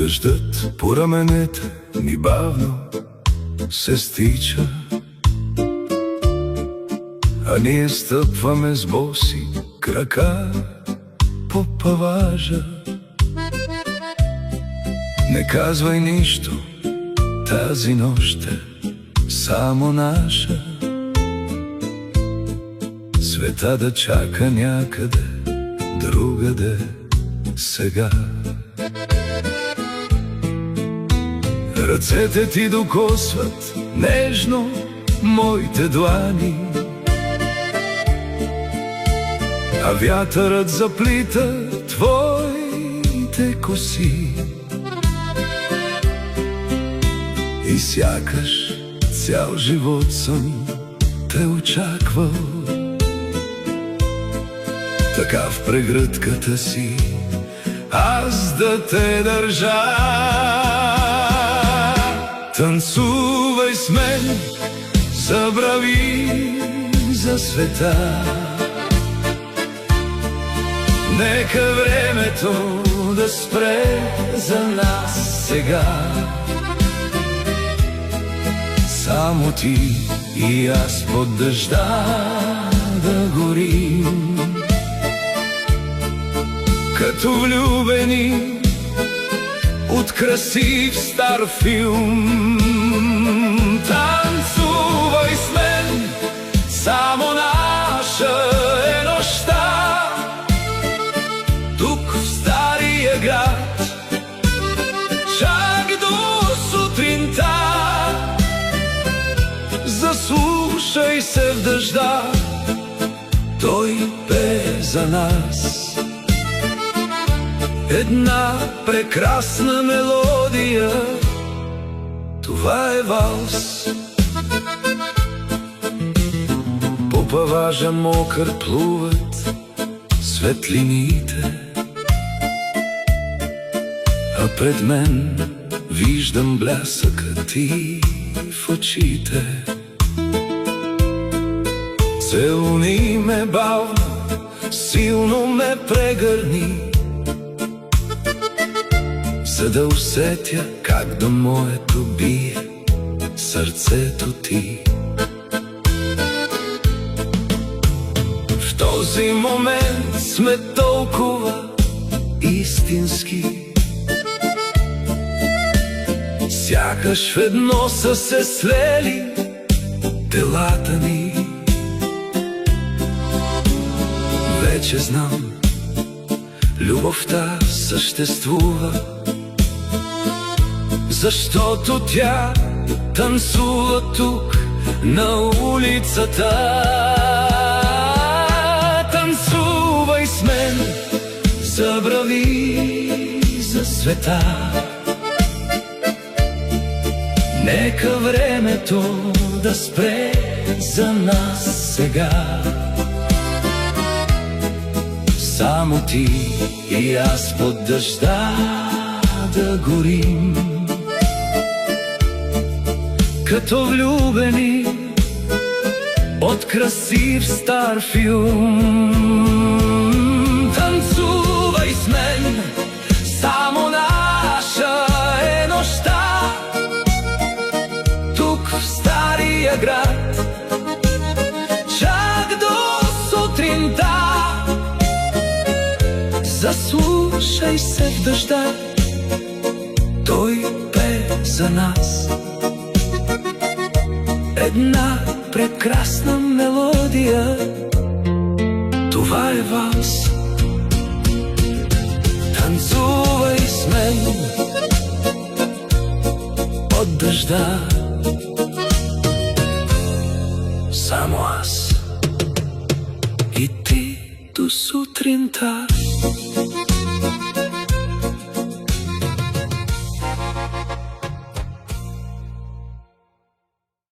Дъждът по раменете ни бавно се стича, а ние стъпваме с боси крака по паважа. Не казвай нищо, тази нощ е само наша. Света да чака някъде другаде сега. Ръцете ти докосват нежно моите длани, а вятърът заплита твоите коси. И сякаш цял живот съм те очаквал, така в прегръдката си аз да те държа. Танцувай с мен, забрави за света. Нека времето да спре за нас сега. Само ти и аз под дъжда да горим, като влюбени от красив стар филм. Танцувай с мен, само наша е нощта. Тук в стария град, чак до сутринта. Заслушай се в дъжда, той пее за нас една прекрасна мелодия. Това е валс. По паважа мокър плуват светлините, а пред мен виждам блясъка ти в очите. Целуни ме бавно, силно ме прегърни, за да усетя как до моето бие сърцето ти. В този момент сме толкова истински, сякаш в едно са се слели телата ни. Вече знам, любовта съществува, защото тя танцува тук на улицата. Танцувай с мен, забрави за света. Нека времето да спре за нас сега. Само ти и аз под дъжда да горим, като влюбени от красив стар филм. Танцувай с мен, само наша е нощта. Тук в стария град, чак до сутринта. Заслушай се в дъжда, той пее за нас една прекрасна мелодия. Това е валс. Танцувай с мен под дъжда, само аз и ти до сутринта.